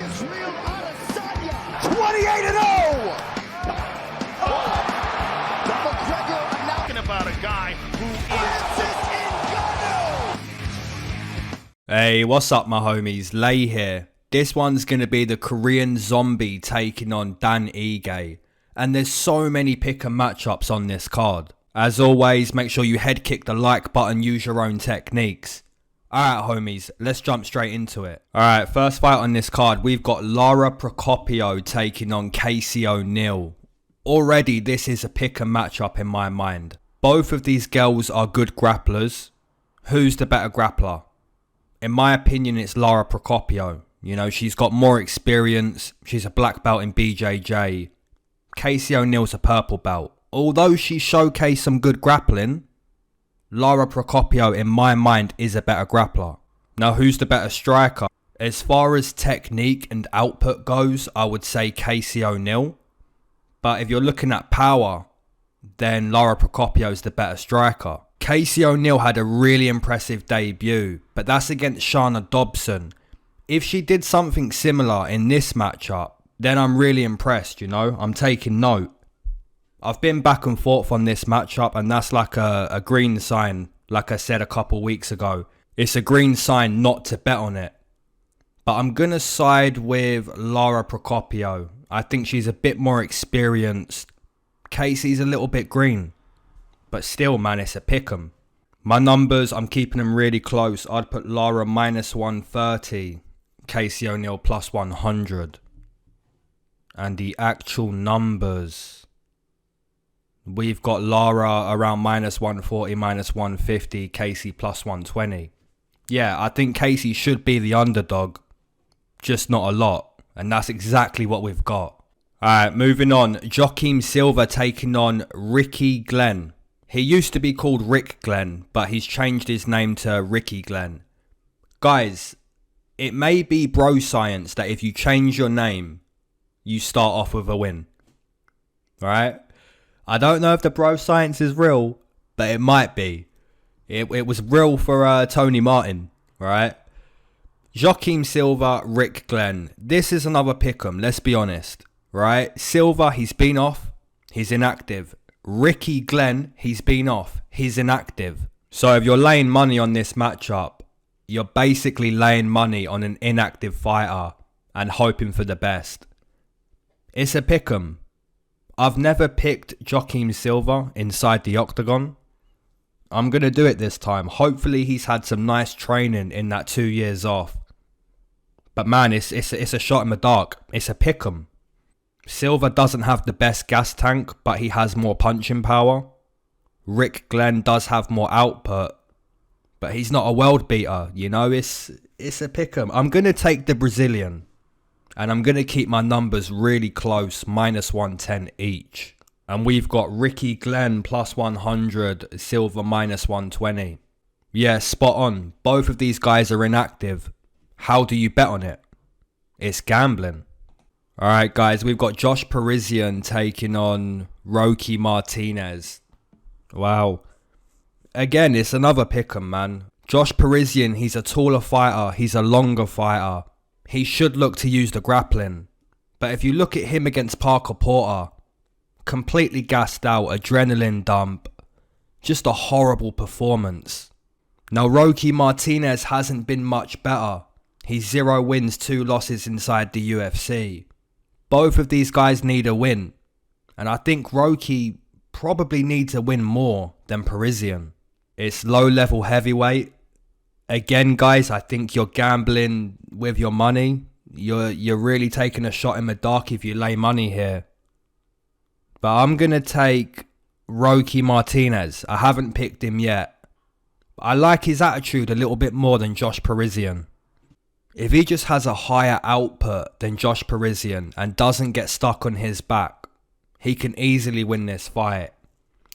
Israel Adesanya. 28-0! The McGregor announcing about a guy who is... Hey, what's up my homies? Lay here. This one's going to be the Korean Zombie taking on Dan Ige. And there's so many pick and matchups on this card. As always, make sure you head kick the like button, use your own techniques. Alright homies, let's jump straight into it. Alright, first fight on this card, we've got Lara Procopio taking on Casey O'Neill. Already this is a pick and matchup in my mind. Both of these girls are good grapplers. Who's the better grappler? In my opinion, it's Lara Procopio. You know, she's got more experience. She's a black belt in BJJ. Casey O'Neill's a purple belt. Although she showcased some good grappling, Lara Procopio, in my mind, is a better grappler. Now, who's the better striker? As far as technique and output goes, I would say Casey O'Neill. But if you're looking at power, then Lara Procopio is the better striker. Casey O'Neill had a really impressive debut, but that's against Shana Dobson. If she did something similar in this matchup, then I'm really impressed, you know. I'm taking note. I've been back and forth on this matchup, and that's like a green sign, like I said a couple weeks ago. It's a green sign not to bet on it. But I'm going to side with Lara Procopio. I think she's a bit more experienced. Casey's a little bit green. But still, man, it's a pick'em. My numbers, I'm keeping them really close. I'd put Lara minus 130. Casey O'Neill plus 100. And the actual numbers, we've got Lara around minus 140, minus 150, Casey plus 120. Yeah, I think Casey should be the underdog, just not a lot. And that's exactly what we've got. Alright, moving on. Joaquim Silva taking on Ricky Glenn. He used to be called Rick Glenn, but he's changed his name to Ricky Glenn. Guys, it may be bro science that if you change your name, you start off with a win. Alright? I don't know if the bro science is real, but it might be. It was real for Tony Martin. Alright? Joaquim Silva, Rick Glenn. This is another pick'em, let's be honest. Right? Silva, he's been off. He's inactive. Ricky Glenn, he's been off. He's inactive. So if you're laying money on this matchup, you're basically laying money on an inactive fighter and hoping for the best. It's a pick'em. I've never picked Joaquim Silva inside the octagon. I'm going to do it this time. Hopefully he's had some nice training in that 2 years off. But man, it's a shot in the dark. It's a pick'em. Silva doesn't have the best gas tank, but he has more punching power. Rick Glenn does have more output, but he's not a world beater, you know. It's a pick'em. I'm going to take the Brazilian. And I'm going to keep my numbers really close, minus 110 each. And we've got Ricky Glenn plus 100, Silva minus 120. Yeah, spot on. Both of these guys are inactive. How do you bet on it? It's gambling. Alright guys, we've got Josh Parisian taking on Roque Martinez. Wow. Again, it's another pick'em, man. Josh Parisian, he's a taller fighter. He's a longer fighter. He should look to use the grappling. But if you look at him against Parker Porter, completely gassed out, adrenaline dump. Just a horrible performance. Now Roque Martinez hasn't been much better. He's 0 wins, 2 losses inside the UFC. Both of these guys need a win. And I think Roque probably needs a win more than Parisian. It's low level heavyweight. Again, guys, I think you're gambling with your money. You're really taking a shot in the dark if you lay money here. But I'm going to take Roque Martinez. I haven't picked him yet. I like his attitude a little bit more than Josh Parisian. If he just has a higher output than Josh Parisian and doesn't get stuck on his back, he can easily win this fight.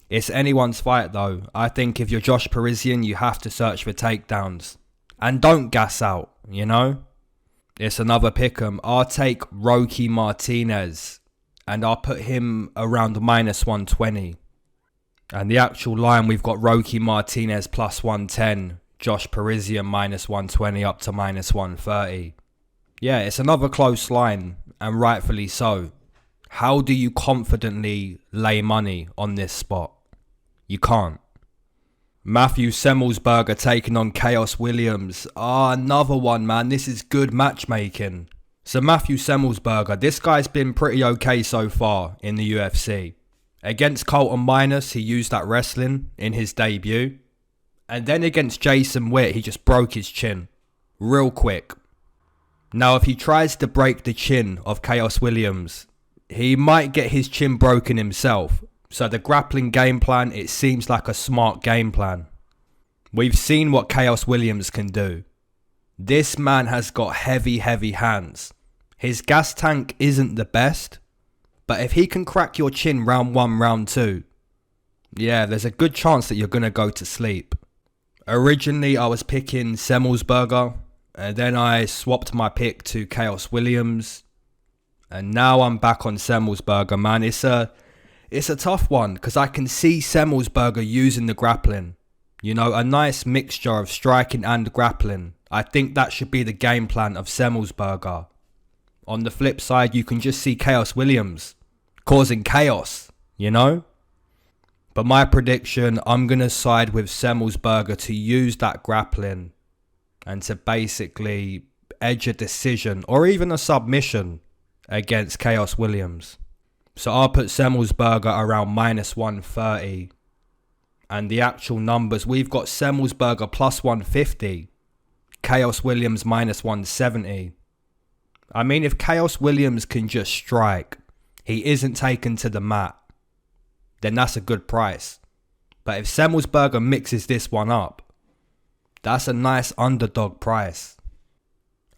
It's anyone's fight though. I think if you're Josh Parisian, you have to search for takedowns. And don't gas out, you know? It's another pick'em. I'll take Roque Martinez and I'll put him around minus 120. And the actual line, we've got Roque Martinez plus 110. Josh Parisian minus 120 up to minus 130. Yeah, it's another close line, and rightfully so. How do you confidently lay money on this spot? You can't. Matthew Semelsberger taking on Khaos Williams. Another one, man. This is good matchmaking. So Matthew Semelsberger, this guy's been pretty okay so far in the UFC. Against Colton Minus, he used that wrestling in his debut. And then against Jason Witt, he just broke his chin. Real quick. Now, if he tries to break the chin of Khaos Williams, he might get his chin broken himself. So the grappling game plan, it seems like a smart game plan. We've seen what Khaos Williams can do. This man has got heavy hands. His gas tank isn't the best, but if he can crack your chin round 1, round 2, yeah, there's a good chance that you're going to go to sleep. Originally, I was picking Semelsberger, and then I swapped my pick to Khaos Williams, and now I'm back on Semelsberger, man. It's a tough one, because I can see Semelsberger using the grappling. You know, a nice mixture of striking and grappling. I think that should be the game plan of Semelsberger. On the flip side, you can just see Khaos Williams causing chaos, you know? But my prediction, I'm going to side with Semelsberger to use that grappling and to basically edge a decision or even a submission against Khaos Williams. So I'll put Semelsberger around minus 130. And the actual numbers, we've got Semelsberger plus 150. Khaos Williams minus 170. I mean, if Khaos Williams can just strike, he isn't taken to the mat, then that's a good price. But if Semelsberger mixes this one up, that's a nice underdog price.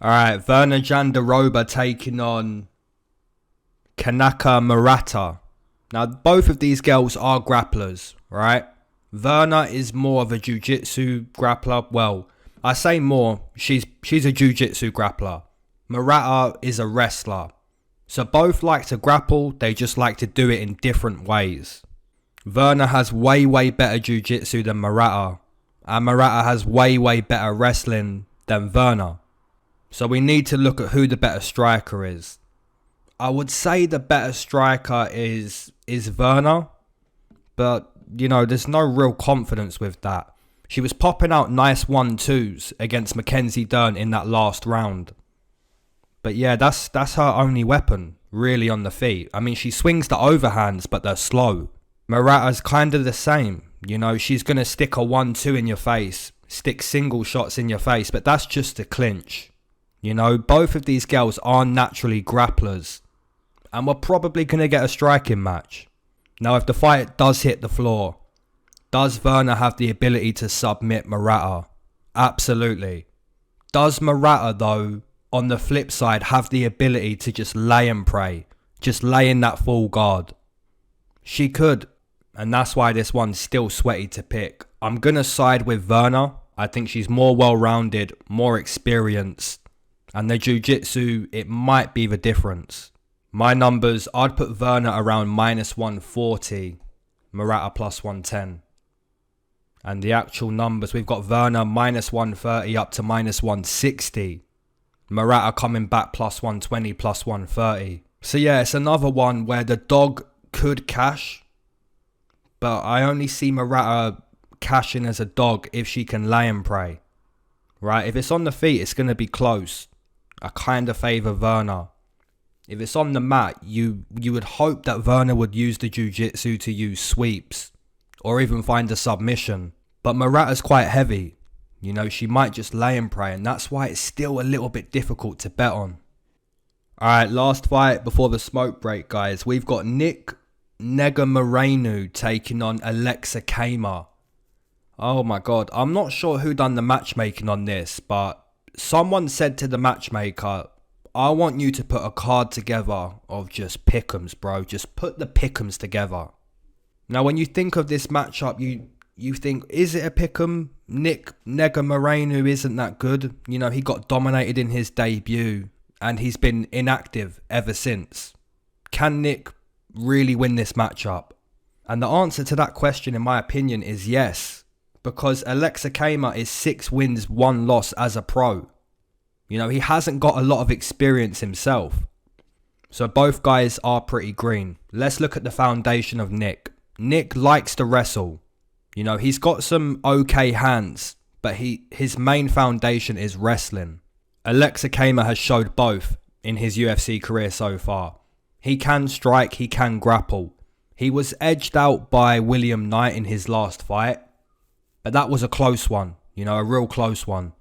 Alright, Virna Jandiroba taking on Kanaka Murata. Now, both of these girls are grapplers, right? Virna is more of a jiu-jitsu grappler. Well, I say more, she's a jiu-jitsu grappler. Murata is a wrestler. So both like to grapple, they just like to do it in different ways. Virna has way better jiu-jitsu than Murata. And Murata has way better wrestling than Virna. So we need to look at who the better striker is. I would say the better striker is Virna. But, you know, there's no real confidence with that. She was popping out nice 1-2s against Mackenzie Dern in that last round. But yeah, that's her only weapon, really, on the feet. I mean, she swings the overhands, but they're slow. Murata's kind of the same. You know, she's going to stick a 1-2 in your face, stick single shots in your face, but that's just to clinch. You know, both of these girls are naturally grapplers. And we're probably going to get a striking match. Now, if the fight does hit the floor, does Virna have the ability to submit Murata? Absolutely. Does Murata, though, on the flip side, have the ability to just lay and pray? Just lay in that full guard? She could. And that's why this one's still sweaty to pick. I'm going to side with Virna. I think she's more well-rounded, more experienced. And the jiu-jitsu, it might be the difference. My numbers, I'd put Virna around minus 140. Murata plus 110. And the actual numbers, we've got Virna minus 130 up to minus 160. Murata coming back plus 120, plus 130. So yeah, it's another one where the dog could cash. But I only see Murata cashing as a dog if she can lay and pray. Right? If it's on the feet, it's going to be close. I kind of favour Virna. If it's on the mat, you would hope that Virna would use the jiu-jitsu to use sweeps. Or even find a submission. But Murata's quite heavy. You know, she might just lay and pray. And that's why it's still a little bit difficult to bet on. Alright, last fight before the smoke break, guys. We've got Nick Negumereanu taking on Alexy Camur. Oh my god. I'm not sure who done the matchmaking on this. But someone said to the matchmaker, I want you to put a card together of just pick'ems, bro. Just put the pick'ems together. Now, when you think of this matchup, you think, is it a pick'em? Nick Negumereanu isn't that good. You know, he got dominated in his debut and he's been inactive ever since. Can Nick really win this matchup? And the answer to that question, in my opinion, is yes. Because Alexy Camur is 6 wins, 1 loss as a pro. You know, he hasn't got a lot of experience himself. So both guys are pretty green. Let's look at the foundation of Nick. Nick likes to wrestle. You know, he's got some okay hands, but his main foundation is wrestling. Alexy Camur has showed both in his UFC career so far. He can strike, he can grapple. He was edged out by William Knight in his last fight, but that was a close one, you know, a real close one.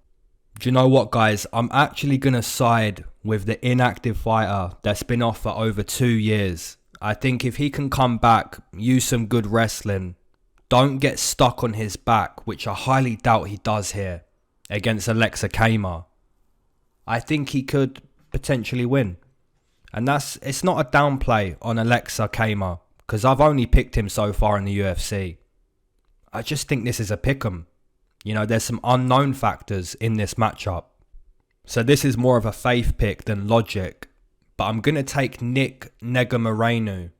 Do you know what, guys? I'm actually going to side with the inactive fighter that's been off for over 2 years. I think if he can come back, use some good wrestling, don't get stuck on his back, which I highly doubt he does here against Alexy Camur, I think he could potentially win. And it's not a downplay on Alexy Camur, because I've only picked him so far in the UFC. I just think this is a pick'em. You know, there's some unknown factors in this matchup. So this is more of a faith pick than logic. But I'm going to take Nick Negumereanu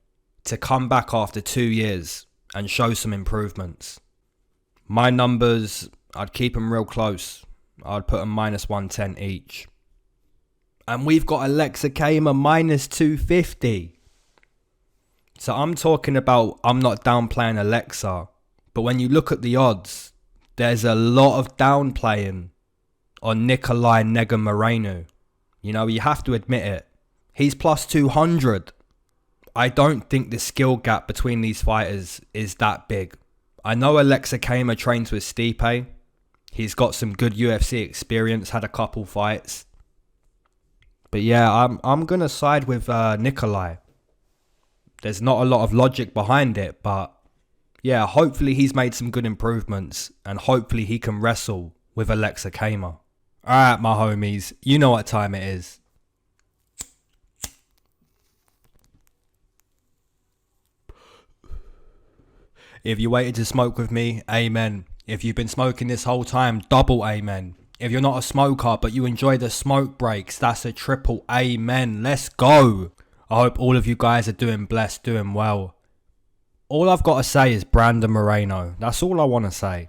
to come back after 2 years and show some improvements. My numbers, I'd keep them real close. I'd put them -110 each. And we've got Alexy Camur -250. So I'm talking about, I'm not downplaying Alexy. But when you look at the odds, there's a lot of downplaying on Nicolae Negumereanu. You know, you have to admit it. He's +200. I don't think the skill gap between these fighters is that big. I know Alexy Camur trains with Stipe. He's got some good UFC experience, had a couple fights. But yeah, I'm going to side with Nicolae. There's not a lot of logic behind it, but yeah, hopefully he's made some good improvements and hopefully he can wrestle with Alexy Camur. Alright, my homies, you know what time it is. If you waited to smoke with me, amen. If you've been smoking this whole time, double amen. If you're not a smoker but you enjoy the smoke breaks, that's a triple amen. Let's go. I hope all of you guys are doing blessed, doing well. All I've got to say is Brandon Moreno. That's all I want to say.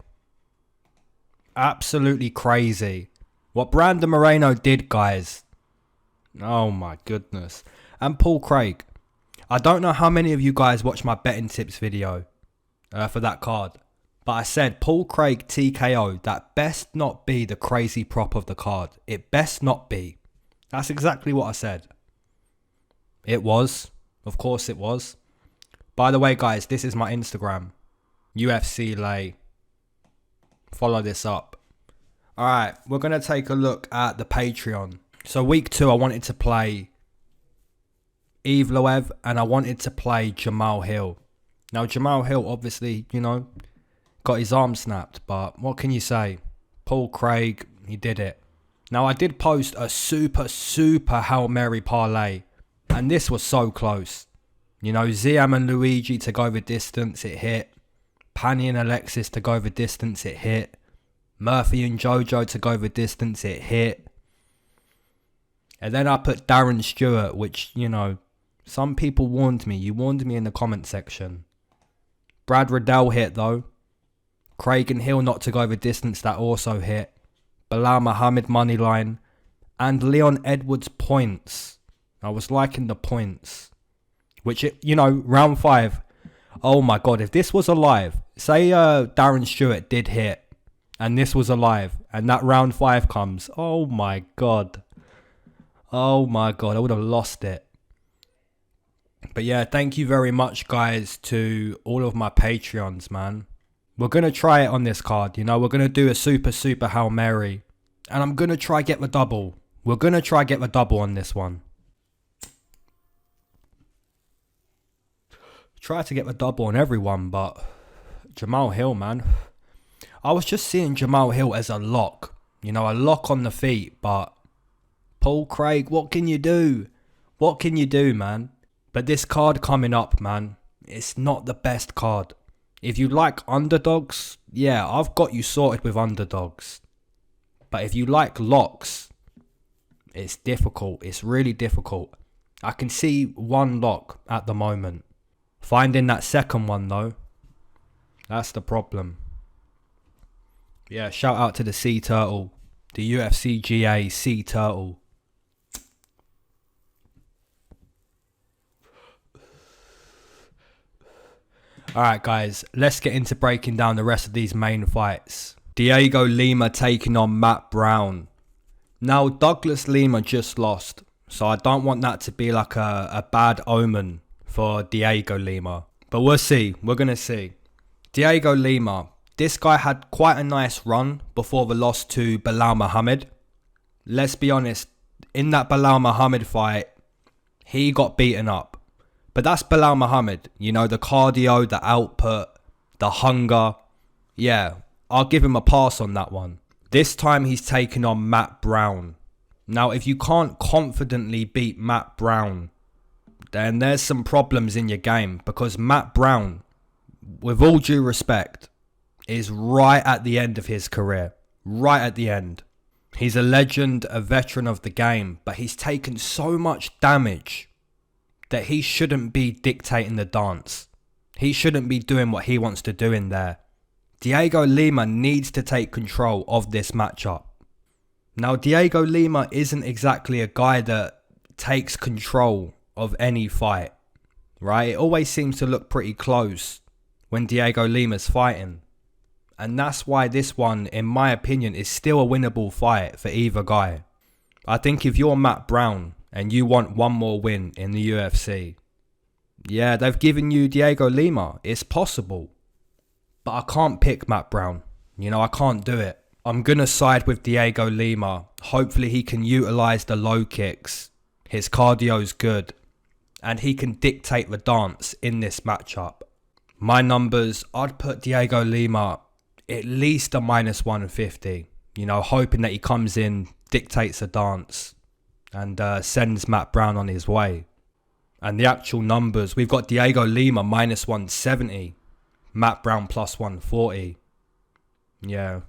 Absolutely crazy. What Brandon Moreno did, guys. Oh my goodness. And Paul Craig. I don't know how many of you guys watched my betting tips video for that card. But I said Paul Craig TKO, that best not be the crazy prop of the card. It best not be. That's exactly what I said. It was. Of course it was. By the way, guys, this is my Instagram. UFC Lay. Follow this up. Alright, we're going to take a look at the Patreon. So week 2, I wanted to play Evloev and I wanted to play Jamal Hill. Now, Jamal Hill, obviously, you know, got his arm snapped. But what can you say? Paul Craig, he did it. Now, I did post a super Hail Mary parlay. And this was so close. You know, Ziam and Luigi to go the distance, it hit. Pani and Alexis to go the distance, it hit. Murphy and Jojo to go the distance, it hit. And then I put Darren Stewart, which, you know, some people warned me. You warned me in the comment section. Brad Riddell hit though. Craig and Hill not to go the distance, that also hit. Bilal Muhammad moneyline. And Leon Edwards points. I was liking the points. Which, you know, round 5. Oh my God, if this was alive. Say Darren Stewart did hit. And this was alive. And that round 5 comes. Oh my God. Oh my God, I would have lost it. But yeah, thank you very much, guys, to all of my Patreons, man. We're going to try it on this card, you know. We're going to do a super Hail Mary. And I'm going to try get the double. We're going to try get the double on this one. Try to get the double on everyone, but Jamal Hill, man. I was just seeing Jamal Hill as a lock. You know, a lock on the feet, but Paul Craig, what can you do? What can you do, man? But this card coming up, man, it's not the best card. If you like underdogs, yeah, I've got you sorted with underdogs. But if you like locks, it's difficult. It's really difficult. I can see one lock at the moment. Finding that second one, though, that's the problem. Yeah, shout out to the Sea Turtle. the UFC GA Sea Turtle. Alright guys, let's get into breaking down the rest of these main fights. Diego Lima taking on Matt Brown. Now Douglas Lima just lost, so I don't want that to be like a bad omen for Diego Lima. But we'll see, we're going to see. Diego Lima, this guy had quite a nice run before the loss to Belal Muhammad. Let's be honest, in that Belal Muhammad fight, he got beaten up. But that's Belal Muhammad, you know, the cardio, the output, the hunger. Yeah, I'll give him a pass on that one. This time he's taken on Matt Brown. Now, if you can't confidently beat Matt Brown, then there's some problems in your game. Because Matt Brown, with all due respect, is right at the end of his career. Right at the end. He's a legend, a veteran of the game, but he's taken so much damage that he shouldn't be dictating the dance. He shouldn't be doing what he wants to do in there. Diego Lima needs to take control of this matchup. Now, Diego Lima isn't exactly a guy that takes control of any fight, right? It always seems to look pretty close when Diego Lima's fighting. And that's why this one, in my opinion, is still a winnable fight for either guy. I think if you're Matt Brown and you want one more win in the UFC, yeah, they've given you Diego Lima. It's possible. But I can't pick Matt Brown. You know, I can't do it. I'm going to side with Diego Lima. Hopefully he can utilise the low kicks. His cardio's good. And he can dictate the dance in this matchup. My numbers, I'd put Diego Lima at least a -150. You know, hoping that he comes in, dictates a dance, and sends Matt Brown on his way. And the actual numbers, we've got Diego Lima -170. Matt Brown +140. Yeah,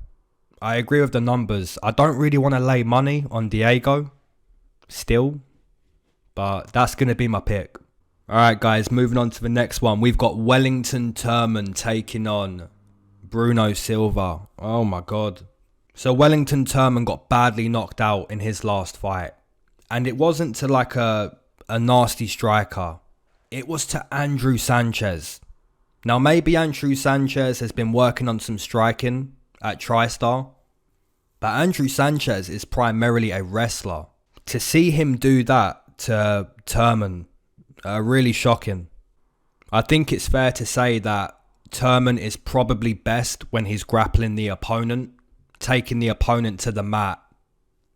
I agree with the numbers. I don't really want to lay money on Diego still, but that's going to be my pick. Alright guys, moving on to the next one. We've got Wellington Turman taking on Bruno Silva. Oh my god. So Wellington Turman got badly knocked out in his last fight. And it wasn't to like a nasty striker. It was to Andrew Sanchez. Now maybe Andrew Sanchez has been working on some striking at TriStar. But Andrew Sanchez is primarily a wrestler. To see him do that to Turman, really shocking. I think it's fair to say that Turman is probably best when he's grappling the opponent, taking the opponent to the mat,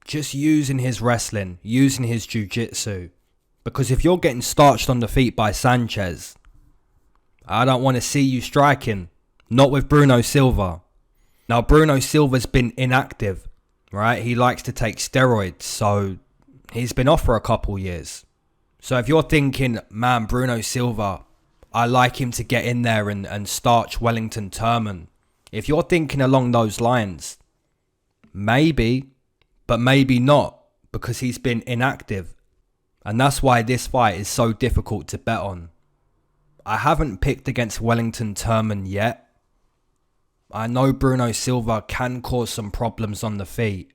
just using his wrestling, using his jiu-jitsu. Because if you're getting starched on the feet by Sanchez, I don't want to see you striking. Not with Bruno Silva. Now, Bruno Silva's been inactive, right? He likes to take steroids, so he's been off for a couple years. So if you're thinking, man, Bruno Silva, I like him to get in there and starch Wellington Turman. If you're thinking along those lines, maybe, but maybe not, because he's been inactive. And that's why this fight is so difficult to bet on. I haven't picked against Wellington Turman yet. I know Bruno Silva can cause some problems on the feet,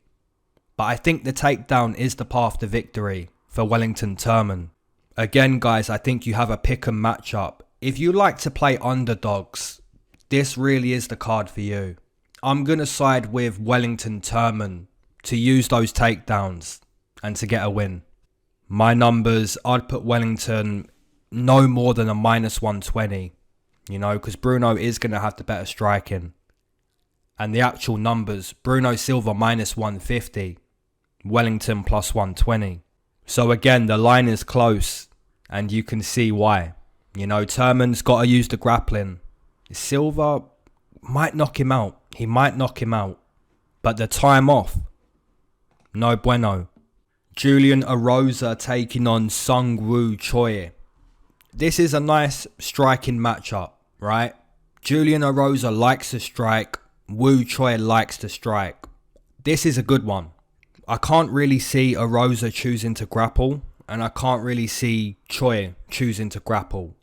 but I think the takedown is the path to victory for Wellington Turman. Again, guys, I think you have a pick and matchup. If you like to play underdogs, this really is the card for you. I'm going to side with Wellington Turman to use those takedowns and to get a win. My numbers, I'd put Wellington no more than a -120, you know, because Bruno is going to have the better striking. And the actual numbers, Bruno Silva -150, Wellington +120. So again, the line is close and you can see why. You know, Turman's got to use the grappling. Silva might knock him out. He might knock him out. But the time off, no bueno. Julian Erosa taking on Sungwoo Choi. This is a nice striking matchup, right? Julian Erosa likes to strike. Woo Choi likes to strike. This is a good one. I can't really see Erosa choosing to grapple, and I can't really see Choi choosing to grapple.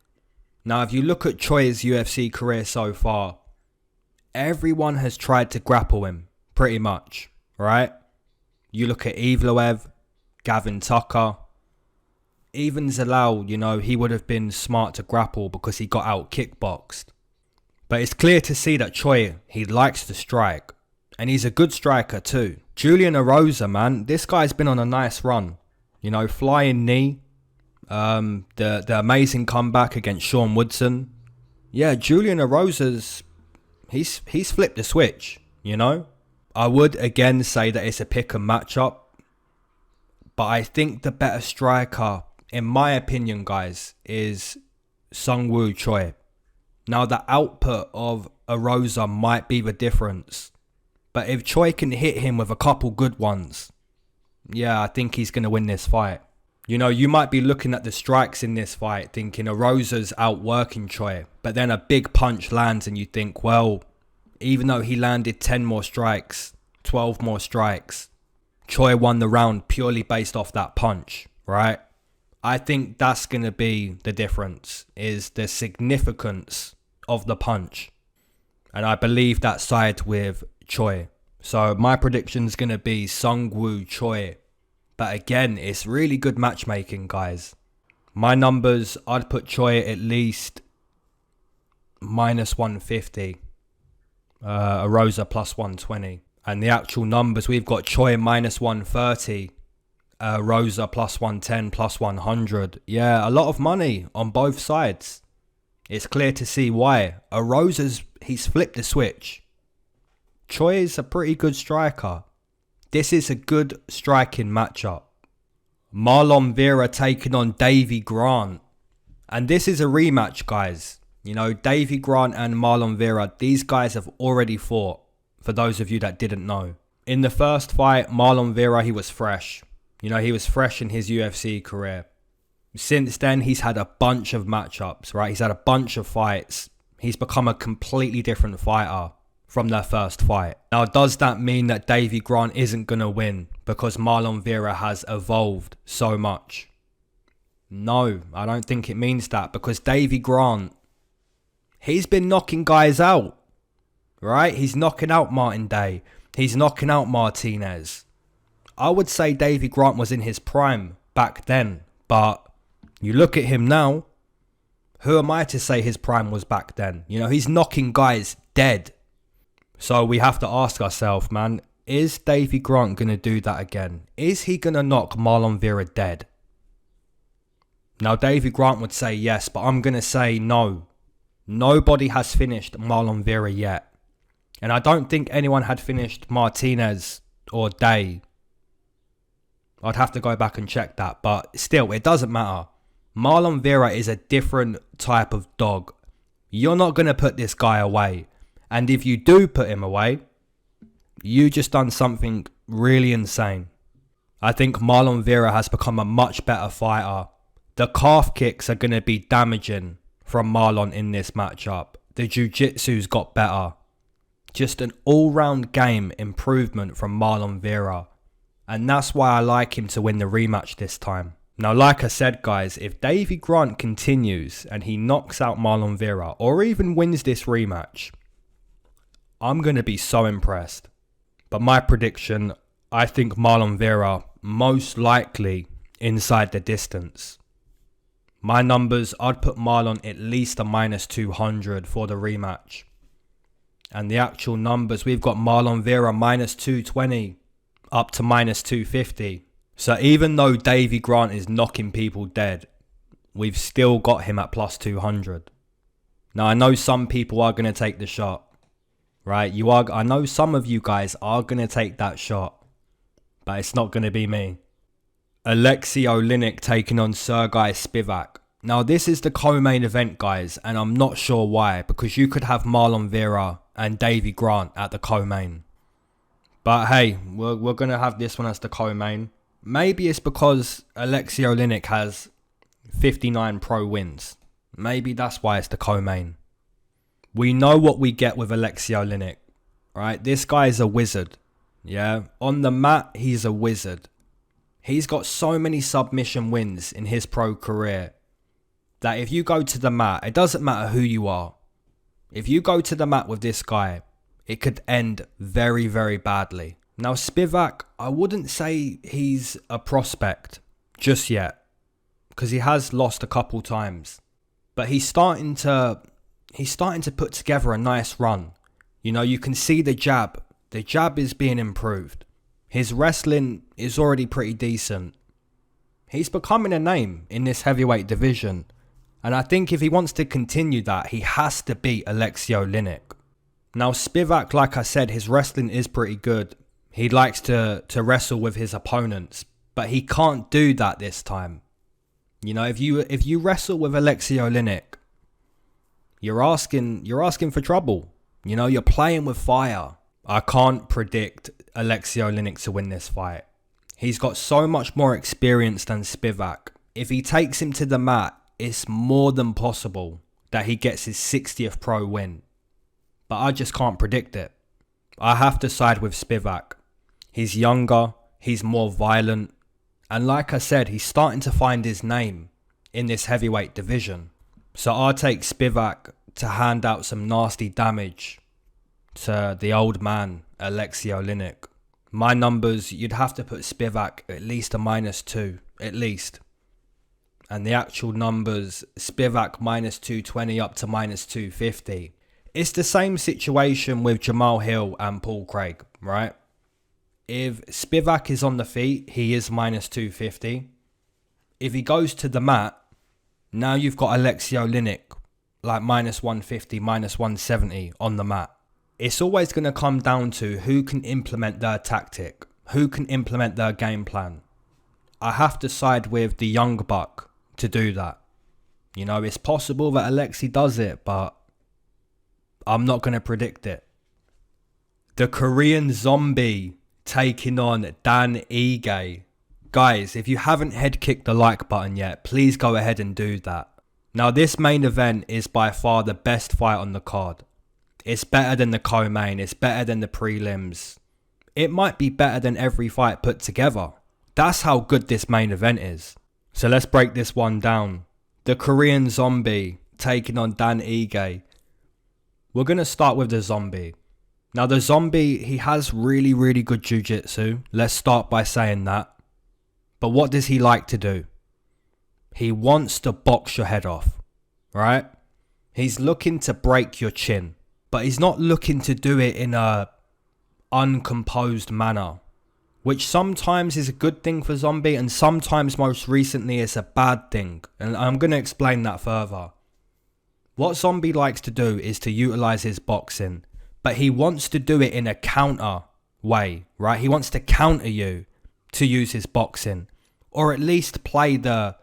Now, if you look at Choi's UFC career so far, everyone has tried to grapple him, pretty much, right? You look at Evloev, Gavin Tucker, even Zalal, you know, he would have been smart to grapple because he got out kickboxed. But it's clear to see that Choi, he likes to strike. And he's a good striker too. Julian Erosa, man, this guy's been on a nice run. You know, flying knee. The amazing comeback against Sean Woodson. Yeah, Julian Erosa's, he's flipped the switch, you know. I would again say that it's a pick and matchup. But I think the better striker, in my opinion, guys, is Sungwoo Choi. Now, the output of Erosa might be the difference. But if Choi can hit him with a couple good ones, yeah, I think he's going to win this fight. You know, you might be looking at the strikes in this fight thinking Erosa's outworking Choi. But then a big punch lands and you think, well, even though he landed 10 more strikes, 12 more strikes, Choi won the round purely based off that punch, right? I think that's going to be the difference, is the significance of the punch. And I believe that sides with Choi. So my prediction is going to be Sungwoo Choi. But again, it's really good matchmaking, guys. My numbers, I'd put Choi at least minus 150. Erosa plus 120. And the actual numbers, we've got Choi minus 130. Erosa plus 110, plus 100. Yeah, a lot of money on both sides. It's clear to see why. Erosa's, he's flipped the switch. Choi is a pretty good striker. This is a good striking matchup. Marlon Vera taking on Davy Grant. And this is a rematch, guys. You know, Davy Grant and Marlon Vera, these guys have already fought, for those of you that didn't know. In the first fight, Marlon Vera, he was fresh. You know, he was fresh in his UFC career. Since then, he's had a bunch of matchups, right? He's had a bunch of fights. He's become a completely different fighter from their first fight. Now, does that mean that Davy Grant isn't going to win because Marlon Vera has evolved so much? No, I don't think it means that, because Davy Grant, he's been knocking guys out, right? He's knocking out Martin Day. He's knocking out Martinez. I would say Davy Grant was in his prime back then, but you look at him now, who am I to say his prime was back then? You know, he's knocking guys dead. So we have to ask ourselves, man, is Davy Grant going to do that again? Is he going to knock Marlon Vera dead? Now, Davy Grant would say yes, but I'm going to say no. Nobody has finished Marlon Vera yet. And I don't think anyone had finished Martinez or Day. I'd have to go back and check that, but still, it doesn't matter. Marlon Vera is a different type of dog. You're not going to put this guy away. And if you do put him away, you just done something really insane. I think Marlon Vera has become a much better fighter. The calf kicks are going to be damaging from Marlon in this matchup. The jiu-jitsu's got better. Just an all-round game improvement from Marlon Vera. And that's why I like him to win the rematch this time. Now, like I said, guys, if Davy Grant continues and he knocks out Marlon Vera or even wins this rematch, I'm going to be so impressed. But my prediction, I think Marlon Vera most likely inside the distance. My numbers, I'd put Marlon at least a minus 200 for the rematch. And the actual numbers, we've got Marlon Vera minus 220 up to minus 250. So even though Davy Grant is knocking people dead, we've still got him at plus 200. Now, I know some people are going to take the shot. Right, I know some of you guys are going to take that shot, but it's not going to be me. Alexy taking on Sergey Spivak. Now, this is the co-main event, guys, and I'm not sure why, because you could have Marlon Vera and Davy Grant at the co-main. But hey, we're going to have this one as the co-main. Maybe it's because Alexy has 59 pro wins. Maybe that's why it's the co-main. We know what we get with Alexy right? This guy is a wizard, yeah? On the mat, he's a wizard. He's got so many submission wins in his pro career that if you go to the mat, it doesn't matter who you are. If you go to the mat with this guy, it could end very, very badly. Now Spivak, I wouldn't say he's a prospect just yet, because he has lost a couple times. But he's starting to put together a nice run. You know, you can see the jab. The jab is being improved. His wrestling is already pretty decent. He's becoming a name in this heavyweight division. And I think if he wants to continue that, he has to beat Alexy. Now Spivak, like I said, his wrestling is pretty good. He likes to wrestle with his opponents, but he can't do that this time. You know, if you wrestle with Alexy, you're asking for trouble. You know, you're playing with fire. I can't predict Alexy to win this fight. He's got so much more experience than Spivak. If he takes him to the mat, it's more than possible that he gets his 60th pro win. But I just can't predict it. I have to side with Spivak. He's younger, he's more violent, and like I said, he's starting to find his name in this heavyweight division. So I'll take Spivak to hand out some nasty damage to the old man, Alexy. My numbers, you'd have to put Spivak at least a -2, at least. And the actual numbers, Spivak -220 up to -250. It's the same situation with Jamal Hill and Paul Craig, right? If Spivak is on the feet, he is -250. If he goes to the mat, now you've got Alexy like -150, -170 on the mat. It's always going to come down to who can implement their tactic, who can implement their game plan. I have to side with the young buck to do that. You know, it's possible that Alexy does it, but I'm not going to predict it. The Korean Zombie taking on Dan Ige. Guys, if you haven't head kicked the like button yet, please go ahead and do that. Now, this main event is by far the best fight on the card. It's better than the co-main, it's better than the prelims. It might be better than every fight put together. That's how good this main event is. So let's break this one down. The Korean Zombie taking on Dan Ige. We're going to start with the Zombie. Now the Zombie, he has really, really good jiu-jitsu. Let's start by saying that. But what does he like to do? He wants to box your head off, right? He's looking to break your chin. But he's not looking to do it in a uncomposed manner, which sometimes is a good thing for Zombie and sometimes most recently is a bad thing. And I'm going to explain that further. What Zombie likes to do is to utilize his boxing, but he wants to do it in a counter way, right? He wants to counter you to use his boxing, or at least play the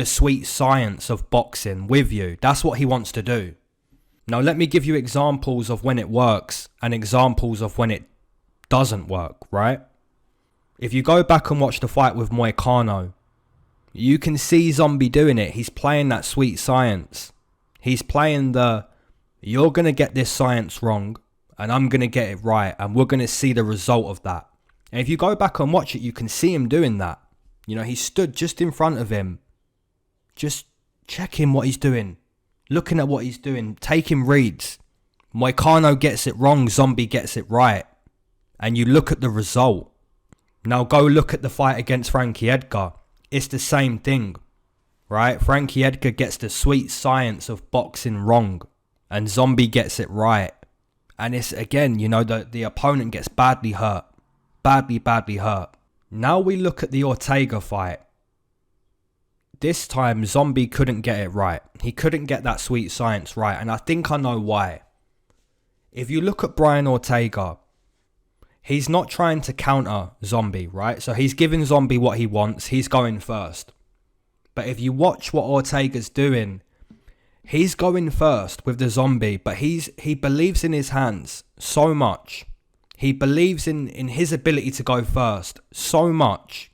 sweet science of boxing with you. That's what he wants to do. Now let me give you examples of when it works and examples of when it doesn't work, right? If you go back and watch the fight with Moicano, you can see Zombie doing it. He's playing that sweet science. He's playing you're going to get this science wrong and I'm going to get it right and we're going to see the result of that. And if you go back and watch it, you can see him doing that. You know, he stood just in front of him, just checking what he's doing, looking at what he's doing, taking reads. Moicano gets it wrong, Zombie gets it right. And you look at the result. Now go look at the fight against Frankie Edgar. It's the same thing, right? Frankie Edgar gets the sweet science of boxing wrong and Zombie gets it right. And it's, again, you know, the opponent gets badly hurt. Badly hurt. Now we look at the Ortega fight. This time, Zombie couldn't get it right. He couldn't get that sweet science right. And I think I know why. If you look at Brian Ortega, he's not trying to counter Zombie, right? So he's giving Zombie what he wants. He's going first. But if you watch what Ortega's doing, he's going first with the Zombie. But he believes in his hands so much. He believes in his ability to go first so much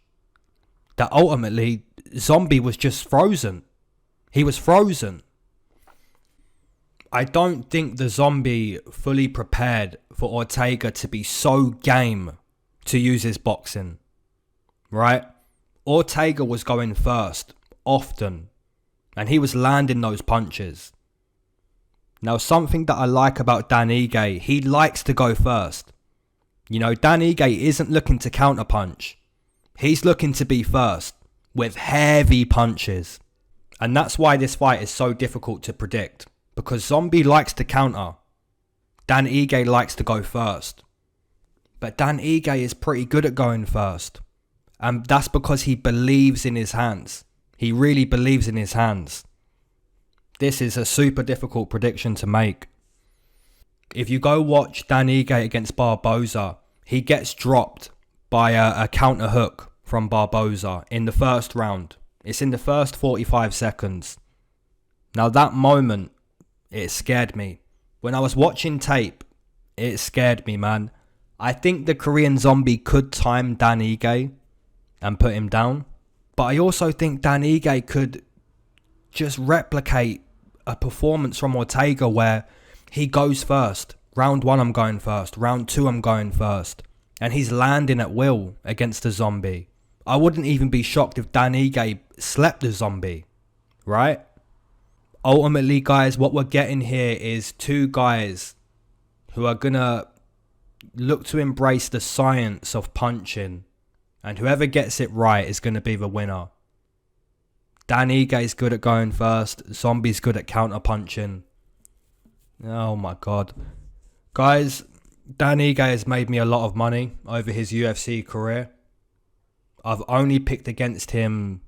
that ultimately Zombie was just frozen. He was frozen. I don't think the Zombie fully prepared for Ortega to be so game to use his boxing, right? Ortega was going first often and he was landing those punches. Now something that I like about Dan Ige, he likes to go first. You know, Dan Ige isn't looking to counterpunch. He's looking to be first with heavy punches. And that's why this fight is so difficult to predict. Because Zombie likes to counter. Dan Ige likes to go first. But Dan Ige is pretty good at going first. And that's because he believes in his hands. He really believes in his hands. This is a super difficult prediction to make. If you go watch Dan Ige against Barboza, he gets dropped by a counter hook from Barboza in the first round. It's in the first 45 seconds. Now that moment, it scared me. When I was watching tape, it scared me, man. I think the Korean Zombie could time Dan Ige and put him down. But I also think Dan Ige could just replicate a performance from Ortega where he goes first. Round 1 I'm going first. Round 2 I'm going first. And he's landing at will against the Zombie. I wouldn't even be shocked if Dan Ige slept the Zombie. Right? Ultimately, guys, what we're getting here is two guys who are going to look to embrace the science of punching. And whoever gets it right is going to be the winner. Dan Ige is good at going first. Zombie's good at counter punching. Oh my god. Guys, Dan Ige has made me a lot of money over his UFC career. I've only picked against him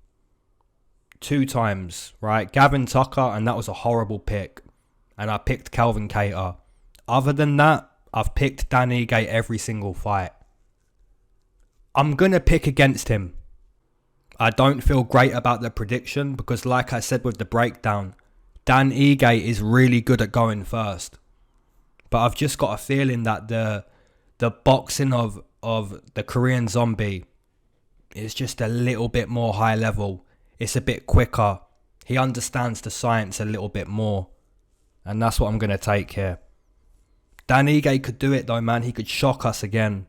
2 times, right? Gavin Tucker, and that was a horrible pick. And I picked Calvin Cater. Other than that, I've picked Dan Ige every single fight. I'm going to pick against him. I don't feel great about the prediction because like I said with the breakdown, Dan Ige is really good at going first. But I've just got a feeling that the boxing of the Korean Zombie is just a little bit more high level. It's a bit quicker. He understands the science a little bit more. And that's what I'm going to take here. Dan Ige could do it though, man. He could shock us again.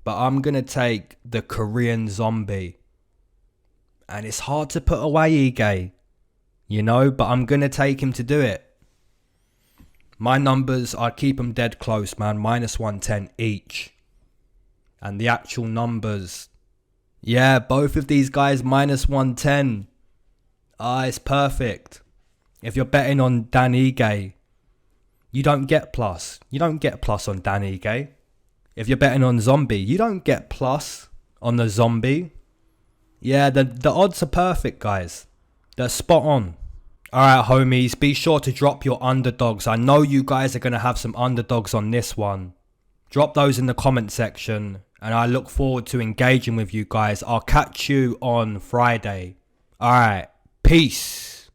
But I'm going to take the Korean Zombie. And it's hard to put away Ige, you know, but I'm going to take him to do it. My numbers, I'd keep them dead close, man. -110 each. And the actual numbers, yeah, both of these guys -110. It's perfect. If you're betting on Dan Ige, you don't get plus. You don't get plus on Dan Ige. If you're betting on Zombie, you don't get plus on the Zombie. Yeah, the odds are perfect, guys. They're spot on. Alright, homies, be sure to drop your underdogs. I know you guys are going to have some underdogs on this one. Drop those in the comment section. And I look forward to engaging with you guys. I'll catch you on Friday. Alright, peace.